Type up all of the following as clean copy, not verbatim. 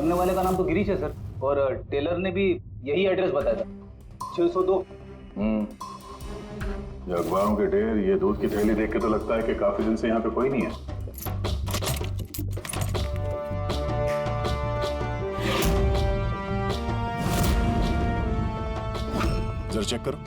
सामने वाले का नाम तो गिरीश है सर, और टेलर ने भी यही एड्रेस बताया था, 602। ये अखबारों के ढेर, ये दूध की थैली देख के तो लगता है कि काफी दिन से यहाँ पे कोई नहीं है। जरा चेक करो।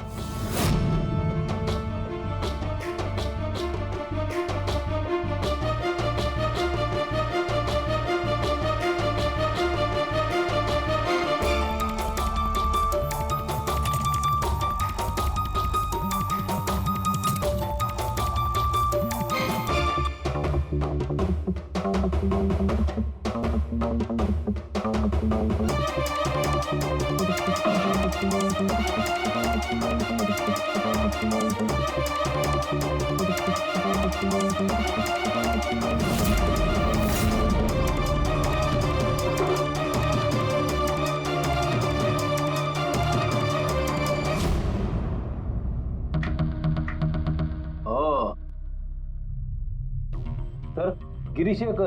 सर, गिरीश एक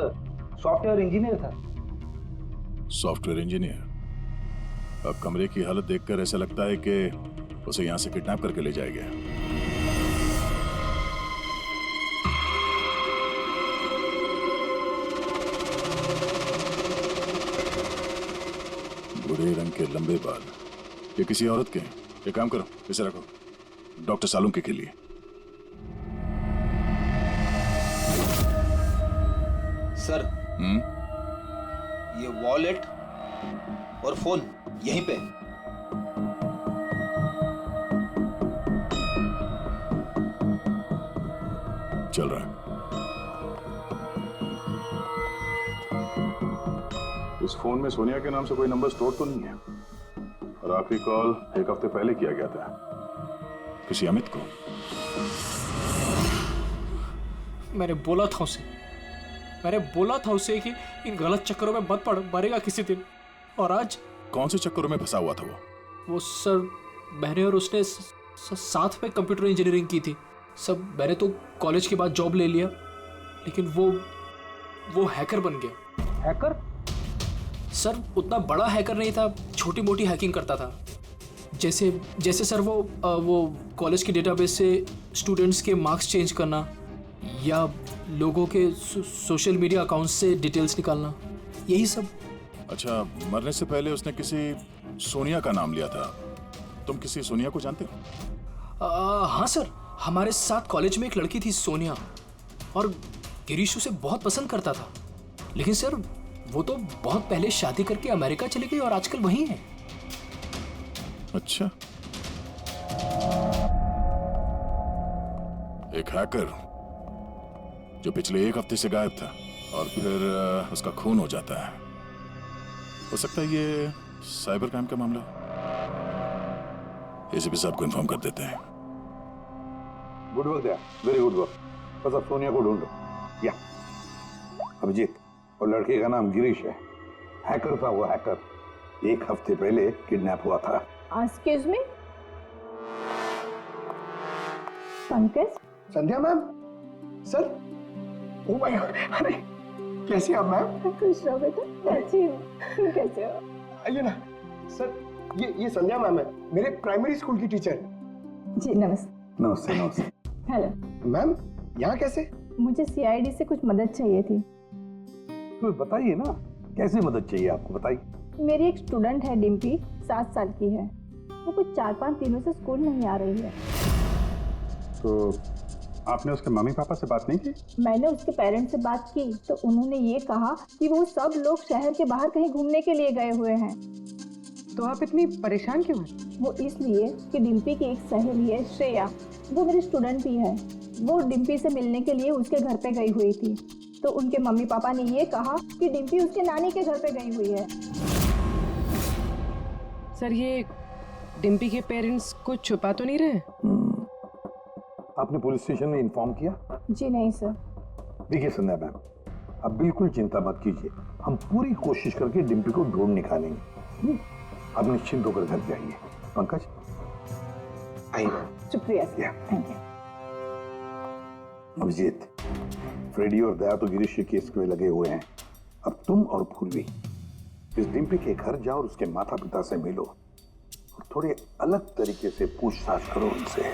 सॉफ्टवेयर इंजीनियर था। Software engineer? अब कमरे की हालत देखकर ऐसा लगता है कि उसे यहां से किडनैप करके ले जाएगा। भूरे रंग के लंबे बाल, ये किसी औरत के हैं। एक काम करो, इसे रखो, डॉक्टर सालुंके के लिए। सर, ये वॉलेट और फोन यहीं पे। चल रहा है। इस फोन में सोनिया के नाम से कोई नंबर स्टोर तो नहीं है, और आखिरी कॉल एक हफ्ते पहले किया गया था, किसी अमित को। मैंने बोला था उसे कि इन गलत चक्करों में मत पड़, मरेगा किसी दिन। और आज कौन से चक्करों में फंसा हुआ था वो सर, मैंने और उसने साथ में कंप्यूटर इंजीनियरिंग की थी सब। मैंने तो कॉलेज के बाद जॉब ले लिया, लेकिन वो हैकर बन गया। हैकर? सर, उतना बड़ा हैकर नहीं था, छोटी मोटी हैकिंग करता था। जैसे सर वो कॉलेज के डेटाबेस से स्टूडेंट्स के मार्क्स चेंज करना, या लोगों के सोशल मीडिया अकाउंट्स से डिटेल्स निकालना, यही सब। अच्छा, मरने से पहले उसने किसी सोनिया का नाम लिया था। तुम किसी सोनिया को जानते हो? हाँ सर, हमारे साथ कॉलेज में एक लड़की थी सोनिया, और गिरीश उसे बहुत पसंद करता था। लेकिन सर, वो तो बहुत पहले शादी करके अमेरिका चली गई और आजकल वहीं है। अच्छा, एक हैकर जो पिछले एक हफ्ते से गायब था, और फिर उसका खून हो जाता है। हो सकता है ये साइबर क्राइम का मामला। एसीपी साहब को इन्फॉर्म कर देते हैं। गुड वर्क यार, वेरी गुड वर्क। बस अब सोनिया को ढूंढो। या अभिजीत, और लड़के का नाम गिरीश है। हैकर था वो, हैकर। एक हफ्ते पहले किडनैप हुआ था। Excuse me, Pankaj? Sandhya ma'am? Sir, oh my God, अरे कैसे आप मैम? खुश रहो बेटा। अच्छी हूँ, तुम कैसे हो? आइए ना। सर, ये संध्या मैम है, मेरे प्राइमरी स्कूल की टीचर। जी नमस्ते। नमस्ते नमस्ते। हेलो मैम, यहाँ कैसे? मुझे सीआईडी से कुछ मदद चाहिए थी। तो बताइए ना, कैसे मदद चाहिए आपको, बताइए। मेरी एक स्टूडेंट है डिम्पी, 7 साल की है। वो कुछ 4-5 दिनों से स्कूल नहीं आ रही है। तो आपने उसके मम्मी पापा से बात नहीं की? मैंने उसके पेरेंट्स से बात की तो उन्होंने ये कहा कि वो सब लोग शहर के बाहर कहीं घूमने के लिए गए हुए हैं। तो आप इतनी परेशान क्यों हैं? वो इसलिए कि डिम्पी की एक सहेली है श्रेया, वो मेरी स्टूडेंट भी है। वो डिम्पी से मिलने के लिए उसके घर पे गई हुई थी, तो उनके मम्मी पापा ने ये कहा कि डिम्पी उसके नानी के घर पे गई हुई है। सर, ये डिम्पी के पेरेंट्स कुछ छुपा तो नहीं रहे? आपने पुलिस स्टेशन में इन्फॉर्म किया? जी नहीं सर। देखिए संध्या मैम, आप बिल्कुल चिंता मत कीजिए, हम पूरी कोशिश करके डिम्पी को ढूंढ निकालेंगे। आप निश्चिंत होकर घर जाइए। पंकज आइए। शुक्रिया sir, thank you. Abhijeet, Freddy और दया तो गिरीश के केस में लगे हुए हैं। अब तुम और पूर्वी इस डिम्पी के घर जाओ और उसके माता पिता से मिलो और थोड़े अलग तरीके से पूछताछ करो उनसे।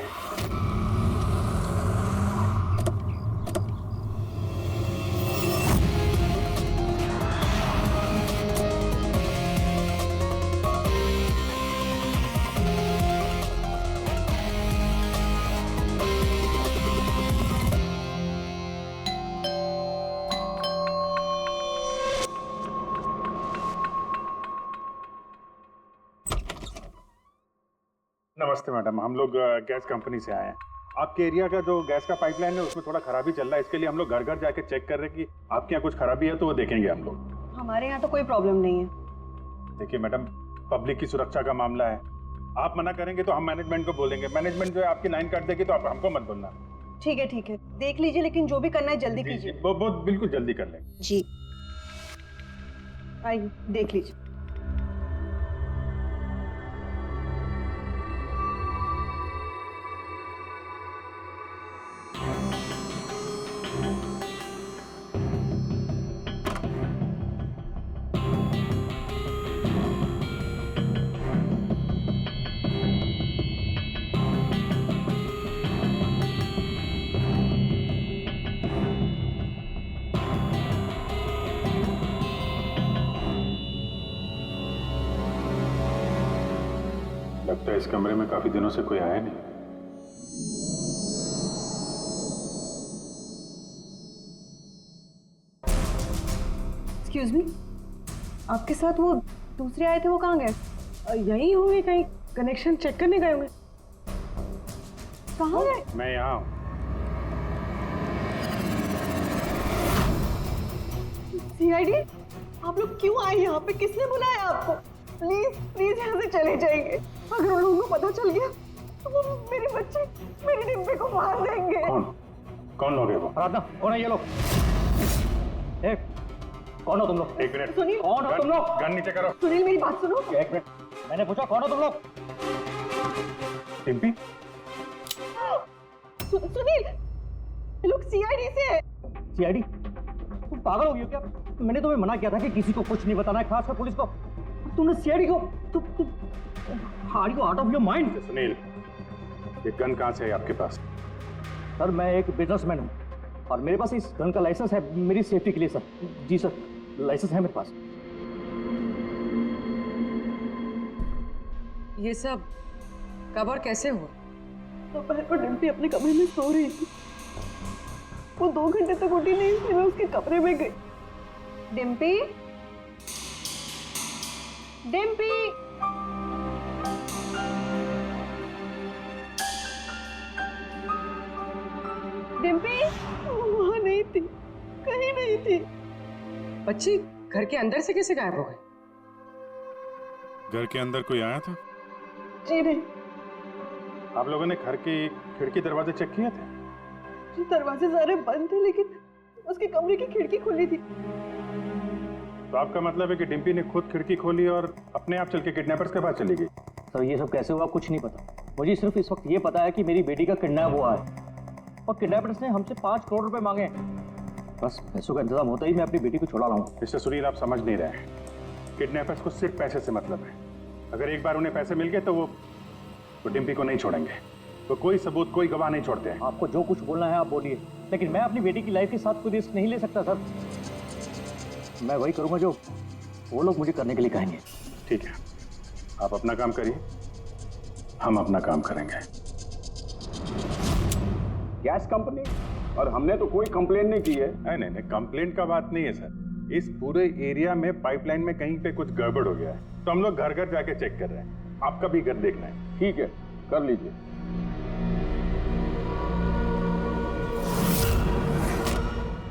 नमस्ते मैडम, हम लोग गैस कंपनी से आए हैं। आपके एरिया का जो गैस का पाइपलाइन है उसमें थोड़ा खराबी चल रहा है, इसके लिए हम लोग घर घर जाके चेक कर रहे हैं कि आपके यहाँ कुछ खराबी है तो वो देखेंगे हम लोग। हमारे यहाँ तो कोई प्रॉब्लम नहीं है। देखिए मैडम, पब्लिक की सुरक्षा का मामला है, आप मना करेंगे तो हम मैनेजमेंट को बोलेंगे, मैनेजमेंट जो है आपकी लाइन काट देगी तो आप हमको मत बोलना। ठीक है, देख लीजिए, लेकिन जो भी करना है जल्दी कीजिए। वो बिल्कुल जल्दी कर लेंगे। जी आइए देख लीजिए। लगता है इस कमरे में काफी दिनों से कोई आया नहीं। एक्सक्यूज मी, आपके साथ वो दूसरे आए थे, वो कहाँ गए? यही होंगे, कहीं कनेक्शन चेक करने गए होंगे। कहाँ गए? मैं यहाँ हूँ। सीआईडी, आप लोग क्यों आए यहाँ पे? किसने बुलाया आपको? प्लीज यहाँ से चले जाएंगे। अगर उन लोगों को पता चल गया तो वो मेरे बच्चे, मेरे डिम्पी को मार देंगे। कौन लोग है वो? आराधना, कौन है ये लोग? कौन हो तुम लोग? एक मिनट, सुनील, कौन हो तुम लोग? गन नीचे करो। सुनील मेरी बात सुनो। एक मिनट, मैंने पूछा कौन हो तुम लोग? डिम्पी? सुनील, ये लोग सीआईडी से है। सीआईडी? तुम पागल हो गई हो क्या? मैंने तुम्हें मना किया था कि किसी को कुछ नहीं बताना है, खासकर पुलिस को। तुमने सीआईडी को are you out of your mind? Sunil, ये गन कहाँ से है आपके पास? सर, मैं एक बिजनेसमैन हूँ और मेरे पास इस गन का लाइसेंस है मेरी सेफ्टी के लिए सर। जी सर, लाइसेंस है मेरे पास। ये सब कब और कैसे हुआ? दोपहर को डिम्पी अपने कमरे में सो रही थी। वो 2 घंटे तक उठी नहीं, इसलिए मैं उसके कमरे में गई। डिम्पी, डिम्पी, डिम्पी वहां नहीं थी, कहीं नहीं थी। बच्ची घर के अंदर से कैसे गायब हो गए? घर के अंदर कोई आया था? जी नहीं। आप लोगों ने घर की खिड़की दरवाजे चेक किए थे? जी दरवाजे सारे बंद थे, लेकिन उसके कमरे की खिड़की खुली थी। तो आपका मतलब है कि डिम्पी ने खुद खिड़की खोली और अपने आप चल के किडनैपर्स के पास चली गई? सर, ये सब कैसे हुआ कुछ नहीं पता। मुझे सिर्फ इस वक्त ये पता है कि मेरी बेटी का किडनैप हुआ है और किडनैपर्स ने हमसे 5 करोड़ रुपए मांगे हैं। बस पैसों का इंतजाम होता ही मैं अपनी बेटी को छुड़ा लाऊंगा। मिस्टर सुनील, आप समझ नहीं रहे हैं। किडनैपर्स को सिर्फ पैसे से मतलब है। अगर एक बार उन्हें पैसे मिल गए तो वो डिम्पी को नहीं छोड़ेंगे। तो कोई सबूत, कोई गवाह नहीं छोड़ते हैं। आपको जो कुछ बोलना है आप बोलिए, लेकिन मैं अपनी बेटी की लाइफ के साथ कोई रिस्क नहीं ले सकता सर। मैं वही करूंगा जो वो लोग मुझे करने के लिए कहेंगे। ठीक है, आप अपना काम करिए, हम अपना काम करेंगे। Gas company? और हमने तो कोई कंप्लेन नहीं की है। नहीं, कंप्लेंट का बात नहीं है सर। इस पूरे एरिया में पाइपलाइन में कहीं पे कुछ गड़बड़ हो गया है, तो हम लोग घर घर जाके चेक कर रहे हैं। आपका भी घर देखना है। ठीक है, कर लीजिए।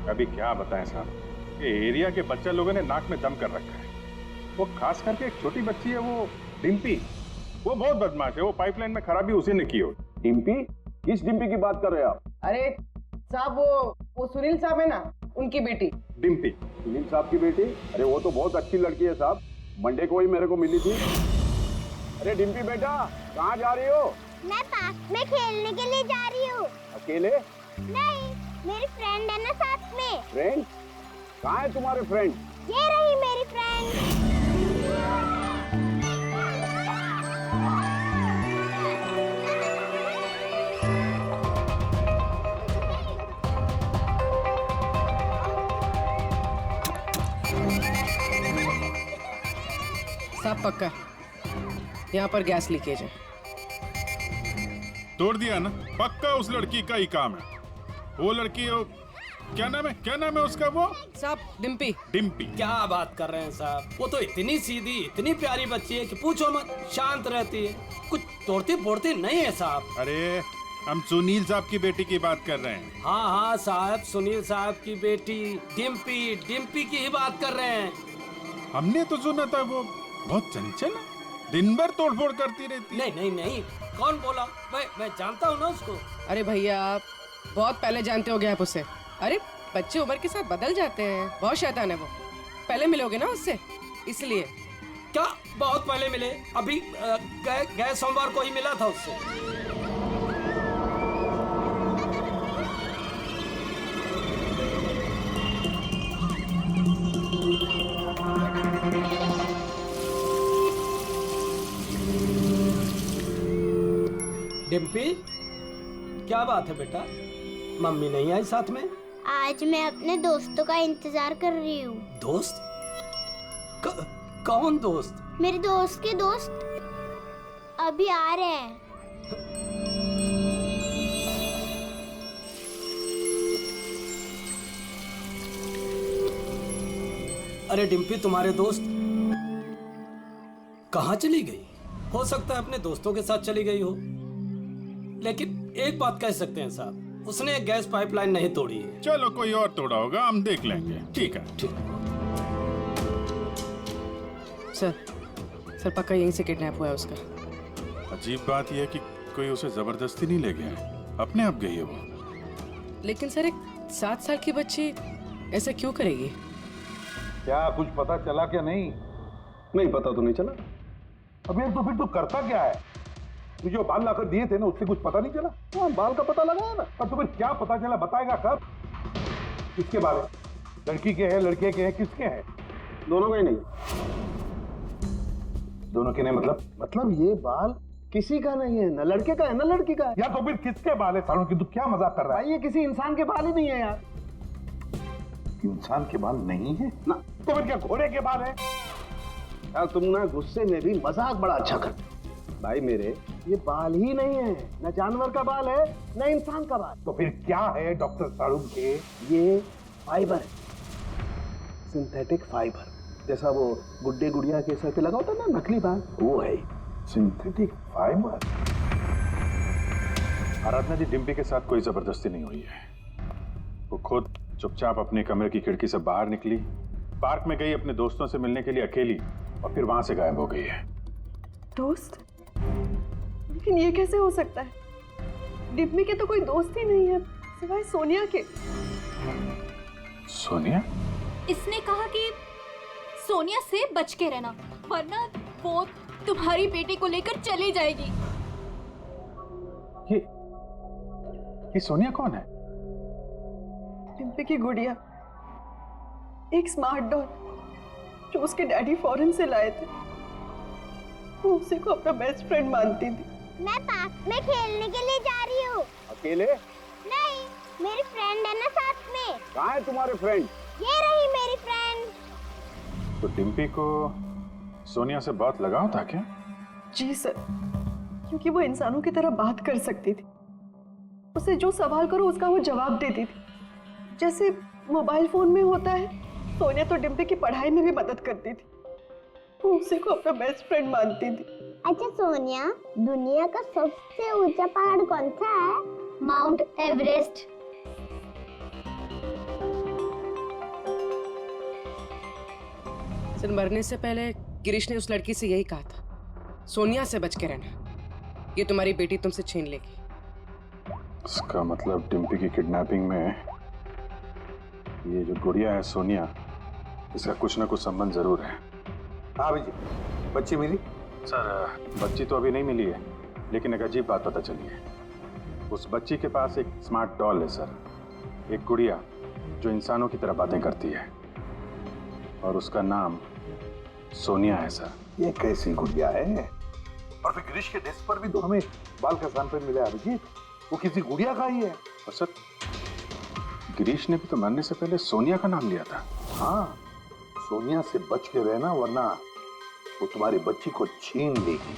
अभी क्या बताएं साहब, ये एरिया के बच्चा लोगों ने नाक में दम कर रखा है। वो खास करके एक छोटी बच्ची है, वो डिम्पी, वो बहुत बदमाश है। वो पाइपलाइन में खराबी उसी ने की हो। डिम्पी? किस डिम्पी की बात कर रहे हैं आप? अरे साहब, वो सुनील साहब है ना, उनकी बेटी डिम्पी। सुनील साहब की बेटी? अरे वो तो बहुत अच्छी लड़की है साहब, मंडे को ही मेरे को मिली थी। अरे डिम्पी बेटा, कहाँ जा रही हो? मैं पार्क में खेलने के लिए जा रही हूँ। अकेले? नहीं, मेरी फ्रेंड है ना साथ में। फ्रेंड? कहाँ है तुम्हारे फ्रेंड? ये रही मेरी फ्रेंड। साहब पक्का यहाँ पर गैस लीकेज है। तोड़ दिया ना, पक्का उस लड़की का ही काम है। वो लड़की क्या नाम है उसका? वो साहब डिम्पी। डिम्पी। क्या बात कर रहे हैं साहब, वो तो इतनी सीधी इतनी प्यारी बच्ची है कि पूछो मत, शांत रहती है, कुछ तोड़ती फोड़ती नहीं है साहब। अरे हम सुनील साहब की बेटी की बात कर रहे हैं। हाँ हाँ साहब, सुनील साहब की बेटी डिम्पी की ही बात कर रहे हैं। हमने तो सुना था वो बहुत चंचल है, दिन भर तोड़फोड़ करती रहती। नहीं, कौन बोला? मैं जानता हूँ ना उसको। अरे भैया आप बहुत पहले जानते हो गए आप उसे। अरे बच्चे उम्र के साथ बदल जाते हैं, बहुत शैतान है वो। पहले मिलोगे ना उससे, इसलिए। क्या बहुत पहले मिले? अभी गए सोमवार को ही मिला था उससे। डिम्पी, क्या बात है बेटा, मम्मी नहीं आई साथ में? आज मैं अपने दोस्तों का इंतजार कर रही हूँ। दोस्त? कौन दोस्त? मेरे दोस्त के दोस्त अभी आ रहे हैं। अरे डिम्पी, तुम्हारे दोस्त कहाँ चली गई? हो सकता है अपने दोस्तों के साथ चली गई हो, लेकिन एक बात कह सकते हैं साहब, उसने गैस पाइपलाइन नहीं तोड़ी है। चलो कोई और तोड़ा होगा, हम देख लेंगे। ठीक है। सर पक्का यहीं से किडनैप हुआ है उसका। अजीब बात यह है कि कोई उसे जबरदस्ती नहीं ले गया है, अपने आप गई है वो। लेकिन सर एक 7 साल की बच्ची ऐसा क्यों करेगी? क्या कुछ पता चला क्या? नहीं पता तो नहीं चला। अबे तो फिर तू करता क्या है? तू जो बाल लाकर दिए थे ना, उससे कुछ पता नहीं चला? हाँ, बाल का पता लगा ना। पर तुम्हें क्या पता चला? बताएगा कब? किसके बाल है? लड़की के हैं, लड़के के हैं, किसके हैं? दोनों का ही नहीं। दोनों के नहीं मतलब ये बाल किसी का नहीं है, न लड़के का है न लड़की का है। यार तो फिर किसके बाल है सालों की? तू क्या मजाक कर रहा है? ये किसी इंसान के बाल ही नहीं है यार। इंसान के बाल नहीं है ना? तो फिर क्या घोड़े के बाल है? यार तुम ना गुस्से में भी मजाक बड़ा अच्छा करते भाई मेरे। ये बाल ही नहीं है, न जानवर का बाल है न इंसान का बाल। तो फिर क्या है डॉक्टर साड़ू के? ये फाइबर है, सिंथेटिक फाइबर। जैसा वो गुड्डे गुड़िया के सर पे लगा होता है ना नकली बाल, वो है सिंथेटिक फाइबर। आराधना जी, डिम्पी के साथ कोई जबरदस्ती नहीं हुई है। वो खुद चुपचाप अपने कमरे की खिड़की से बाहर निकली, पार्क में गई अपने दोस्तों से मिलने के लिए अकेली, और फिर वहां से गायब हो गई है। दोस्त? लेकिन ये कैसे हो सकता है? डिम्पी के तो कोई दोस्त ही नहीं है सिवाय सोनिया के। सोनिया? इसने कहा कि सोनिया से बच के रहना, वरना वो तुम्हारी बेटी को लेकर चली जाएगी। ये सोनिया कौन है? डिम्पी की गुड़िया, एक स्मार्ट डॉल जो उसके डैडी फॉरेन से लाए थे। वो उसी को अपना बेस्ट फ्रेंड मानती थी। मैं पार्क में खेलने के लिए जा रही हूँ। अकेले? नहीं, मेरी फ्रेंड है ना साथ में। कहाँ है तुम्हारे फ्रेंड? ये रही मेरी फ्रेंड। तो डिम्पी को सोनिया से बहुत लगाव था क्या? जी सर, क्योंकि वो इंसानों की तरह बात कर सकती थी। उसे जो सवाल करो उसका वो जवाब देती थी, जैसे मोबाइल फोन में होता है। सोनिया तो डिम्पी की पढ़ाई में भी मदद करती थी। वो उसी को अपना बेस्ट फ्रेंड मानती थी। अच्छा सोनिया, दुनिया का सबसे ऊंचा पहाड़ कौन सा है? Mount Everest. सर मरने से पहले गिरीश ने उस लड़की से यही कहा था, सोनिया से बच के रहना, ये तुम्हारी बेटी तुमसे छीन लेगी। इसका मतलब डिम्पी की किडनैपिंग में ये जो गुड़िया है सोनिया, इसका कुछ ना कुछ संबंध जरूर है। हाँ जी, बच्ची मिली? सर बच्ची तो अभी नहीं मिली है, लेकिन एक अजीब बात पता चली है। उस बच्ची के पास एक स्मार्ट डॉल है सर, एक गुड़िया जो इंसानों की तरह बातें करती है, और उसका नाम सोनिया है सर। ये कैसी गुड़िया है? और फिर गिरीश के डेस्क पर भी तो हमें बाल का सैंपल मिला है अभिजीत, वो किसी गुड़िया का ही है। और सर गिरीश ने भी तो मरने से पहले सोनिया का नाम लिया था। हाँ, सोनिया से बच के रहना वरना वो तुम्हारी बच्ची को छीन लेगी।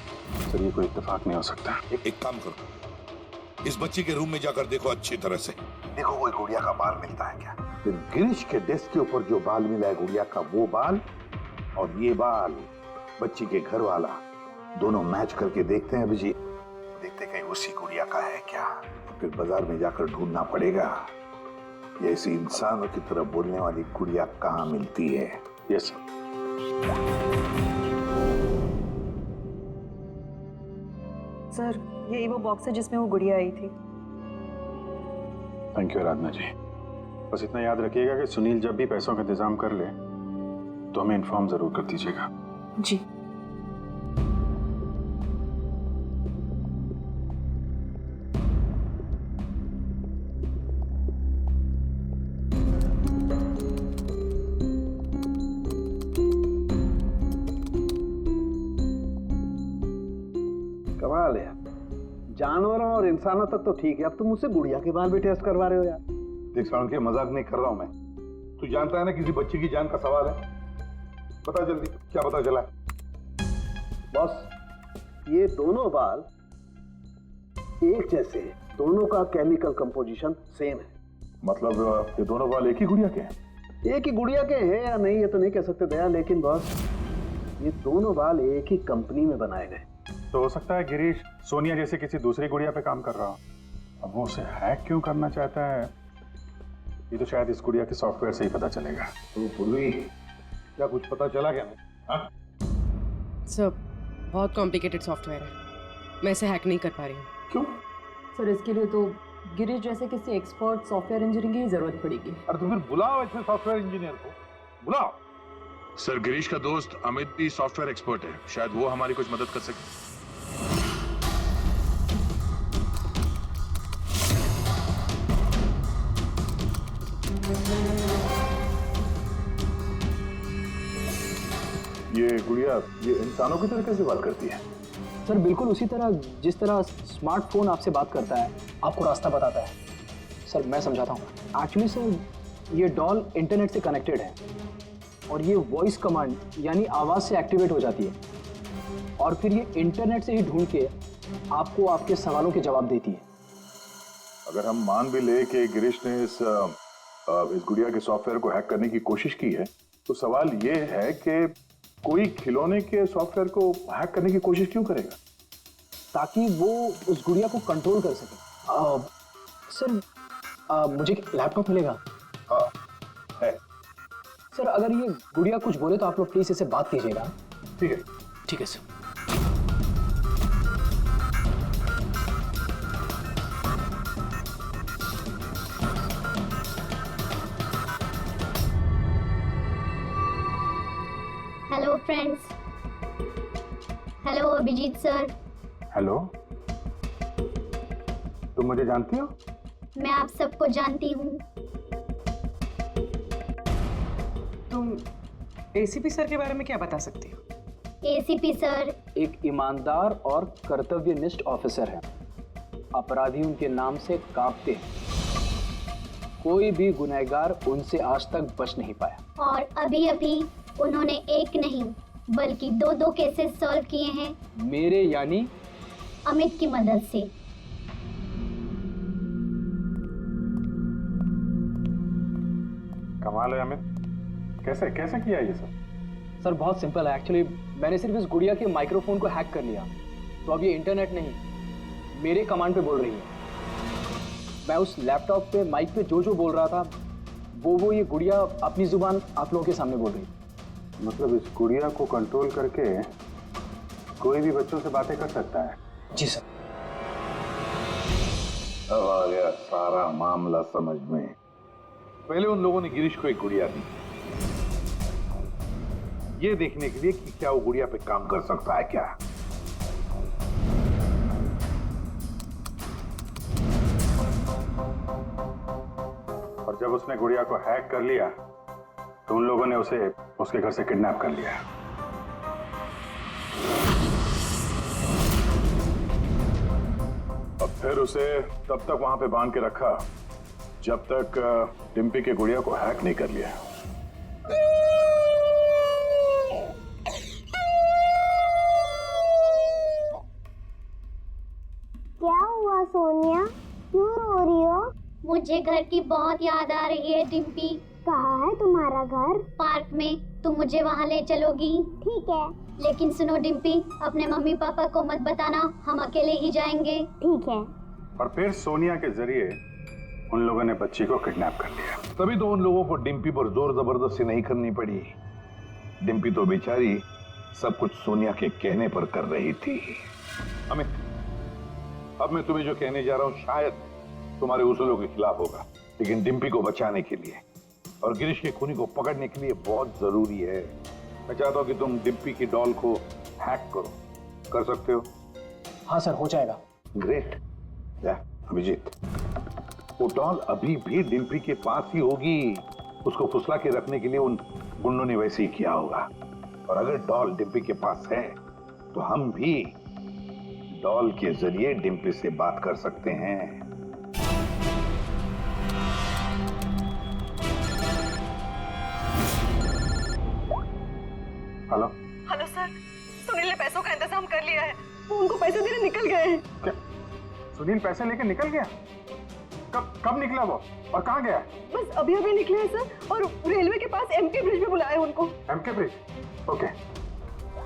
सर ये कोई इत्तेफाक नहीं हो सकता। एक काम करो, इस बच्ची के रूम में जाकर देखो अच्छी तरह से। देखो कोई गुड़िया का बाल मिलता है क्या? फिर गिरीश के डेस्क के ऊपर जो बाल मिला है गुड़िया का, वो बाल और ये बाल बच्ची के घर वाला, दोनों मैच करके देखते हैं अभिजीत। देखते कहीं उसी गुड़िया का है क्या? फिर बाजार में जाकर ढूंढना पड़ेगा ये ऐसी इंसानों की तरह बोलने वाली गुड़िया कहाँ मिलती है। Yes sir. सर यही वो बॉक्स है जिसमें वो गुड़िया आई थी। थैंक यू आराधना जी। बस इतना याद रखिएगा कि सुनील जब भी पैसों का इंतजाम कर ले तो हमें इन्फॉर्म जरूर कर दीजिएगा। जी। कमाल है, जानवरों और इंसानों तक तो ठीक है, अब तुम मुझसे गुड़िया के बाल भी टेस्ट करवा रहे हो यार। देख साउंड के मजाक नहीं कर रहा हूं मैं। तू जानता है ना किसी बच्ची की जान का सवाल है। बता जल्दी क्या पता चला? बॉस ये दोनों बाल एक जैसे हैं, दोनों का केमिकल कंपोजिशन सेम है। मतलब ये दोनों बाल एक ही गुड़िया के हैं? एक ही गुड़िया के हैं या नहीं ये तो नहीं कह सकते दया, लेकिन बॉस ये दोनों बाल एक ही कंपनी में बनाए गए। तो हो सकता है गिरीश सोनिया जैसे किसी दूसरी गुड़िया पे काम कर रहा हो। अब वो उसे हैक क्यों करना चाहता है ये तो शायद इस गुड़िया के सॉफ्टवेयर से ही पता चलेगा। तो पूर्वी क्या कुछ पता चला क्या? सर बहुत कॉम्प्लिकेटेड सॉफ्टवेयर है, मैं इसे हैक नहीं कर पा रही हूँ। क्यों? सर इसके लिए तो गिरीश जैसे किसी एक्सपर्ट सॉफ्टवेयर इंजीनियर की जरूरत पड़ेगी। अरे तो फिर बुलाओ ऐसे सॉफ्टवेयर इंजीनियर को, बुलाओ। सर गिरीश का दोस्त अमित भी सॉफ्टवेयर एक्सपर्ट है, शायद वो हमारी कुछ मदद कर सके। ये गुड़िया ये इंसानों की तरह कैसे बात करती है? सर बिल्कुल उसी तरह जिस तरह स्मार्टफोन आपसे बात करता है, आपको रास्ता बताता है। सर मैं समझाता हूँ। एक्चुअली सर ये डॉल इंटरनेट से कनेक्टेड है और ये वॉइस कमांड यानी आवाज़ से एक्टिवेट हो जाती है और फिर ये इंटरनेट से ही ढूंढ के आपको आपके सवालों के जवाब देती है। अगर हम मान भी ले कि गिरीश ने इस गुड़िया के सॉफ्टवेयर को हैक करने की कोशिश की है, तो सवाल ये है कि कोई खिलौने के सॉफ्टवेयर को हैक करने की कोशिश क्यों करेगा? ताकि वो उस गुड़िया को कंट्रोल कर सके। सर मुझे लैपटॉप मिलेगा? हाँ है। सर अगर ये गुड़िया कुछ बोले तो आप लोग प्लीज इसे बात कीजिएगा। ठीक है। ठीक है sir. Hello friends. Hello Abhijeet sir. Hello, तुम मुझे जानती हो? मैं आप सबको जानती हूँ। तुम एसीपी सर के बारे में क्या बता सकती हो? एसीपी सर एक ईमानदार और कर्तव्यनिष्ठ ऑफिसर है। अपराधी उनके नाम से कांपते हैं। कोई भी गुनहगार उनसे आज तक बच नहीं पाया। और अभी अभी उन्होंने एक नहीं बल्कि दो केसेस सॉल्व किए हैं मेरे यानी अमित की मदद से। कमाल है अमित, कैसे कैसे किया ये सब? सर बहुत सिंपल है। एक्चुअली मैंने सिर्फ इस गुड़िया के माइक्रोफोन को हैक कर लिया, तो अब ये इंटरनेट नहीं मेरे कमांड पे बोल रही है। मैं उस लैपटॉप पे माइक पे जो बोल रहा था वो ये गुड़िया अपनी जुबान आप लोगों के सामने बोल रही है। मतलब इस गुड़िया को कंट्रोल करके कोई भी बच्चों से बातें कर सकता है? जी सर। अब आ गया सारा मामला समझ में। पहले उन लोगों ने गिरीश को एक गुड़िया दी ये देखने के लिए कि क्या वो गुड़िया पे काम कर सकता है क्या। और जब उसने गुड़िया को हैक कर लिया तो उन लोगों ने उसे उसके घर से किडनैप कर लिया। अब फिर उसे तब तक वहां पे बांध के रखा जब तक डिम्पी के गुड़िया को हैक नहीं कर लिया। क्या हुआ सोनिया, क्यों रो रही हो? मुझे घर की बहुत याद आ रही है डिम्पी। कहाँ है तुम्हारा घर? पार्क में। तुम मुझे वहाँ ले चलोगी? ठीक है। लेकिन सुनो डिम्पी, अपने मम्मी पापा को मत बताना, हम अकेले ही जाएंगे। ठीक है। और फिर सोनिया के जरिए उन लोगों ने बच्ची को किडनैप कर लिया। तभी तो उन लोगों को डिम्पी पर जोर जबरदस्ती नहीं करनी पड़ी। डिम्पी तो बेचारी सब कुछ सोनिया के कहने पर कर रही थी। अमित, अब मैं तुम्हें जो कहने जा रहा हूँ शायद तुम्हारे उसूलों के खिलाफ होगा, लेकिन डिम्पी को बचाने के लिए और गिरीश के खूनी को पकड़ने के लिए बहुत जरूरी है। मैं चाहता हूँ कि तुम डिम्पी की डॉल को हैक करो। कर सकते हो? हाँ सर, हो जाएगा। ग्रेट। अभिजीत, वो डॉल अभी भी डिम्पी के पास ही होगी। उसको फुसला के रखने के लिए उन गुंडों ने वैसे ही किया होगा। और अगर डॉल डिम्पी के पास है तो हम भी डॉल के जरिए डिम्पी से बात कर सकते हैं। हेलो हेलो सर, सुनील ने पैसों का इंतजाम कर लिया है। वो उनको पैसे देने निकल गए हैं। क्या सुनील पैसे लेके निकल गया? कब निकला वो और कहाँ गया? बस अभी अभी निकले हैं सर, और रेलवे के पास एमके ब्रिज पे बुलाया है उनको। MK bridge? ओके।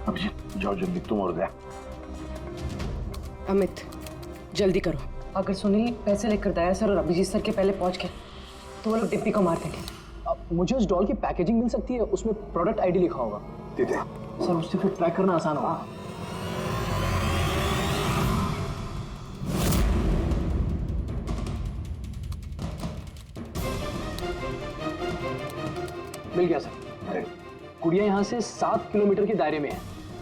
अभिजीत जाओ जल्दी, तुम और दया। अमित जल्दी करो। अगर सुनील पैसे लेकर दया सर और अभिजीत सर के पहले पहुंच गए तो वो लोग डिम्पी को मार देंगे। मुझे उस डॉल की पैकेजिंग मिल सकती है, उसमें प्रोडक्ट आईडी लिखा होगा। सर उससे फिर ट्रैक करना आसान होगा। मिल गया सर। गुड़िया यहाँ से 7 किलोमीटर के दायरे में है।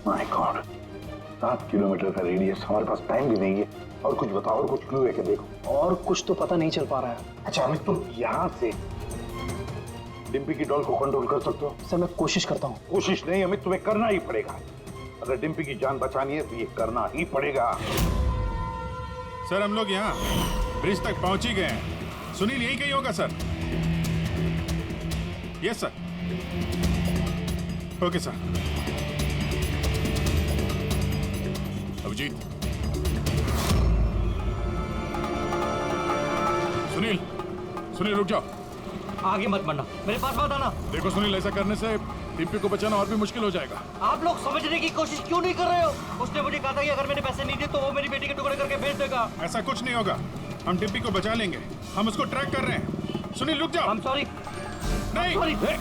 माय गॉड, 7 किलोमीटर का रेडियस। हमारे पास टाइम भी नहीं है। और कुछ बताओ, और कुछ क्लू है क्या? देखो और कुछ तो पता नहीं चल पा रहा है। अच्छा अमित, तुम यहाँ से डिम्पी की डॉल को कंट्रोल कर सकते हो? सर मैं कोशिश करता हूँ। कोशिश नहीं अमित, तुम्हें करना ही पड़ेगा। अगर डिम्पी की जान बचानी है तो ये करना ही पड़ेगा। सर हम लोग यहाँ ब्रिज तक पहुंच ही गए हैं। सुनील यही कहीं होगा sir. Yes sir. Okay sir. Abhijeet, Sunil रुक जाओ। आगे मत बढ़ना, मेरे पास मत आना। देखो सुनील, ऐसा करने से डिम्पी को बचाना और भी मुश्किल हो जाएगा। आप लोग समझने की कोशिश क्यों नहीं कर रहे हो? उसने मुझे कहा था कि अगर मैंने पैसे नहीं दिए तो वो मेरी बेटी के टुकड़े करके भेज देगा। ऐसा कुछ नहीं होगा, हम डिम्पी को बचा लेंगे। हम उसको ट्रैक कर रहे हैं। सुनील रुक जाओ। I'm sorry। नहीं। I'm sorry।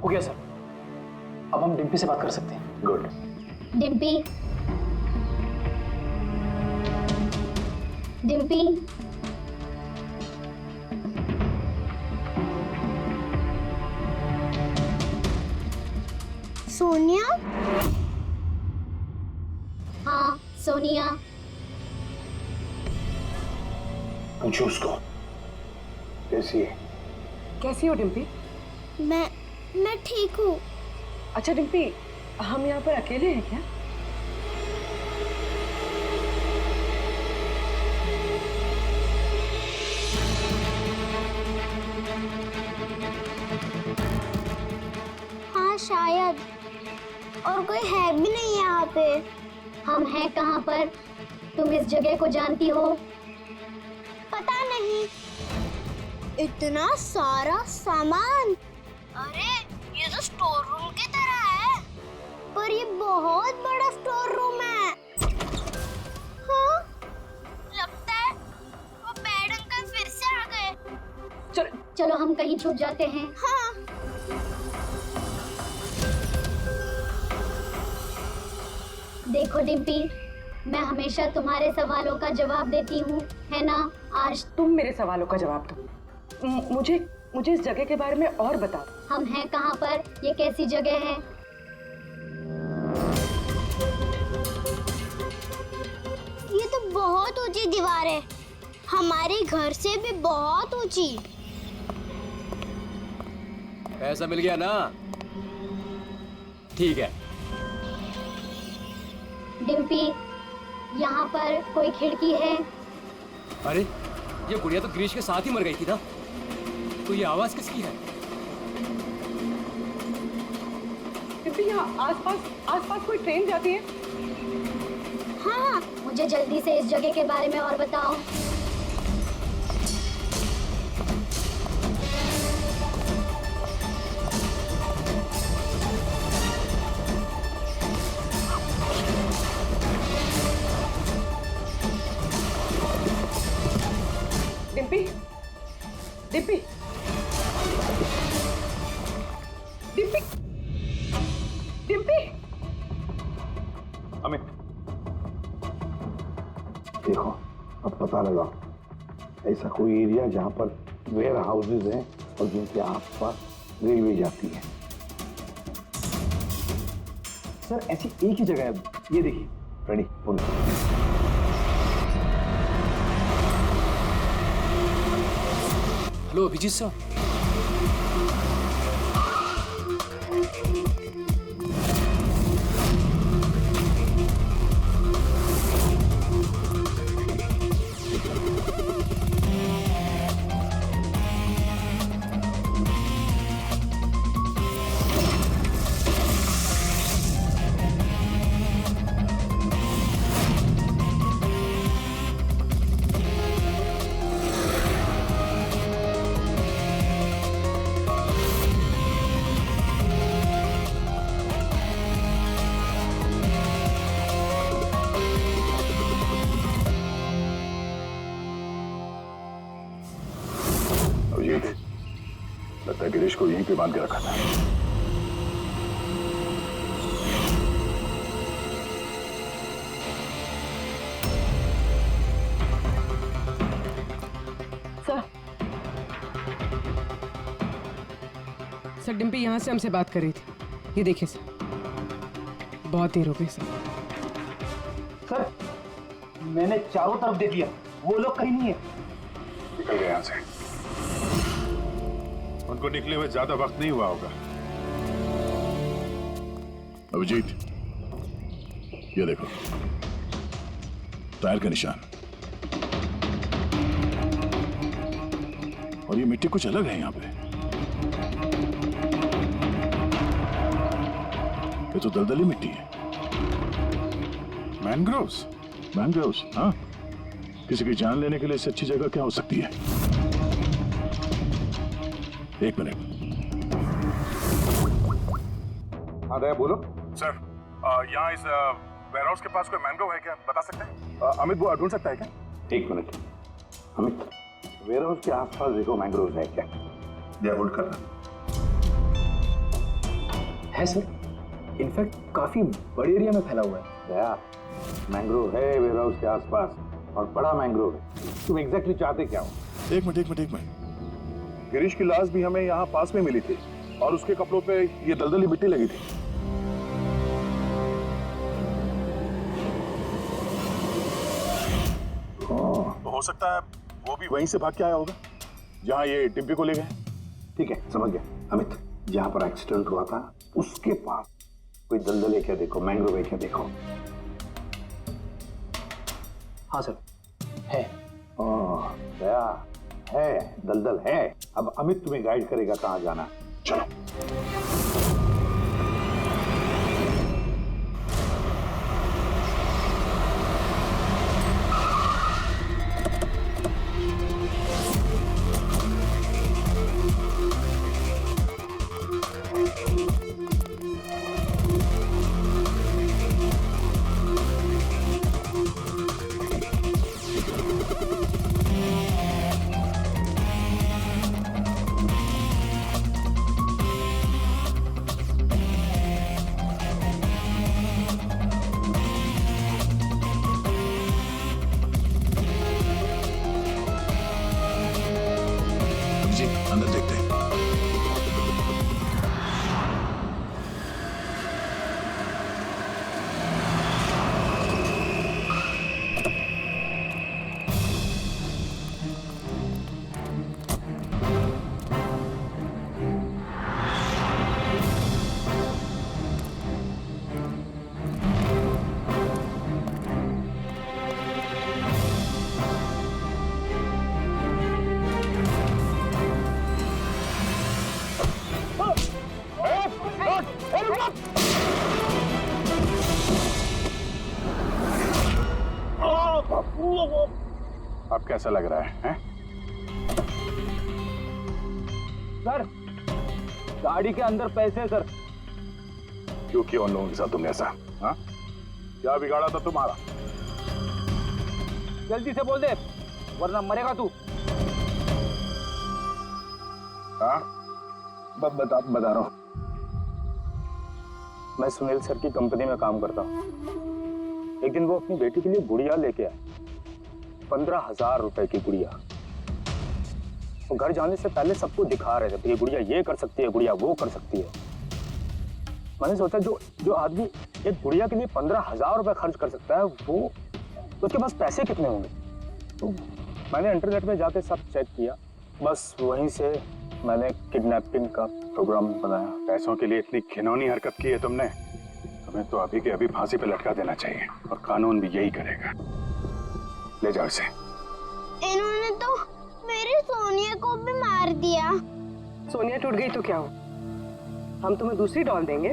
हो गया सर, अब हम डिम्पी से बात कर सकते हैं। गुड। डिम्पी, डिम्पी, सोनिया? हाँ सोनिया। पूछो उसको कैसी है। कैसी हो डिम्पी? मैं ठीक हूँ। अच्छा डिम्पी, हम यहाँ पर अकेले हैं क्या? हाँ शायद, और कोई है भी नहीं यहाँ पे। हम हैं कहाँ पर? तुम इस जगह को जानती हो? पता नहीं। इतना सारा सामान। अरे ये तो स्टोर रूम की तरह है, पर ये बहुत बड़ा स्टोर रूम है। हाँ, लगता है वो बैड अंकल फिर से आ गए। चलो हम कहीं छुप जाते हैं। हाँ। देखो डिम्पी, मैं हमेशा तुम्हारे सवालों का जवाब देती हूँ, है ना? आज तुम मेरे सवालों का जवाब दो। मुझे इस जगह के बारे में और बताओ। हम हैं कहाँ पर? ये कैसी जगह है? ये तो बहुत ऊंची दीवार है, हमारे घर से भी बहुत ऊंची। पैसा मिल गया ना? ठीक है। डिम्पी, यहाँ पर कोई खिड़की है? अरे ये गुड़िया तो गिरीश के साथ ही मर गई थी ना, तो ये आवाज किसकी है? डिम्पी, यहाँ आसपास कोई ट्रेन जाती है? हाँ, मुझे जल्दी से इस जगह के बारे में और बताओ। डिम्पी, डिम्पी, डिम्पी, डिम्पी। अमित, देखो अब पता लगा ऐसा कोई एरिया जहां पर वेयर हाउसेज हैं और जिनके आसपास रेलवे जाती है। सर ऐसी एक ही जगह है, ये देखिए। रेडी, बोलो। Hello Abhijeet sir. लगता है गिरीश को यहीं पे बांध के रखा था। सर, डिम्पी यहाँ से हमसे बात कर रही थी। ये देखिए सर, बहुत देर हो गई सर। सर मैंने चारों तरफ देख लिया, वो लोग कहीं नहीं है। निकल गए यहाँ से। उनको निकले हुए ज्यादा वक्त नहीं हुआ होगा। अभिजीत, ये देखो टायर का निशान, और ये मिट्टी कुछ अलग है यहाँ पे। ये तो दलदली मिट्टी है। मैनग्रोव्स? मैनग्रोव्स, हाँ। किसी की जान लेने के लिए इससे अच्छी जगह क्या हो सकती है? एक मिनट। हाँ दया, बोलो। सर, यहाँ इस वेयरहाउस के पास कोई मैनग्रोव है क्या, बता सकते हैं? अमित वो ढूंढ सकता है क्या? एक मिनट अमित, वेयरहाउस के आसपास देखो मैंग्रोव है क्या? या होल्ड करना है सर, इनफैक्ट काफी बड़े एरिया में फैला हुआ है। दया, मैंग्रोव है वेयरहाउस के आसपास और बड़ा मैंग्रोव है। तुम एग्जैक्टली चाहते क्या हो? एक मिनट। गिरीश की लाश भी हमें यहाँ पास में मिली थी और उसके कपड़ों पे ये दलदली मिट्टी लगी थी। तो हो सकता है वो भी वहीं से भाग के आया होगा जहाँ ये डिम्पी को ले गए। ठीक है, समझ गया अमित। जहाँ पर एक्सीडेंट हुआ था उसके पास कोई दलदल है क्या देखो, मैंग्रोव है क्या देखो। हाँ सर, है। दया, है, दलदल है। अब अमित तुम्हें गाइड करेगा कहाँ जाना। चलो। देखते हैं। अब कैसा लग रहा है, हैं? सर गाड़ी के अंदर पैसे सर। क्यों किया उन लोगों के साथ तुमने ऐसा? हाँ, क्या बिगाड़ा था तुम्हारा? जल्दी से बोल दे वरना मरेगा तू। हाँ, बता रहा हूँ। मैं सुनील सर की कंपनी में काम करता हूँ। एक दिन वो अपनी बेटी के लिए गुड़िया लेके आए, 15,000 रुपए की गुड़िया। वो घर जाने से पहले सबको दिखा रहे थे, ये गुड़िया ये कर सकती है, गुड़िया वो कर सकती है। मैंने सोचा जो आदमी एक गुड़िया के लिए 15,000 रुपए खर्च कर सकता है, वो उसके पास पैसे कितने होंगे। तो मैंने इंटरनेट में जाके सब चेक किया, बस वहीं से मैंने किडनैपिंग का प्रोग्राम बनाया। पैसों के लिए इतनी घिनौनी हरकत की है तुमने, तुम्हें तो अभी के अभी फांसी पे लटका देना चाहिए, और कानून भी यही करेगा। ले जाओ इसे। इन्होंने तो मेरी सोनिया को भी मार दिया। सोनिया टूट गई तो क्या हो, हम तुम्हें दूसरी डॉल देंगे।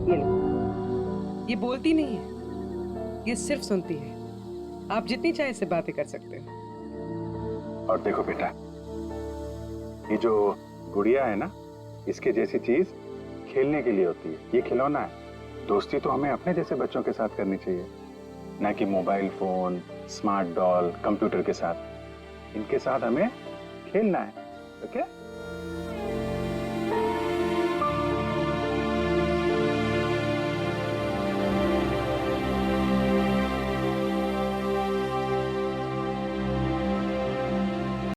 ये लो, ये बोलती नहीं है, ये सिर्फ सुनती है। आप जितनी चाहे इससे बातें कर सकते हो। और देखो बेटा, ये जो गुड़िया है ना, इसके जैसी चीज खेलने के लिए होती है, ये खिलौना है। दोस्ती तो हमें अपने जैसे बच्चों के साथ करनी चाहिए, ना कि mobile phone, smart doll, computer के साथ। इनके साथ हमें खेलना है, ओके?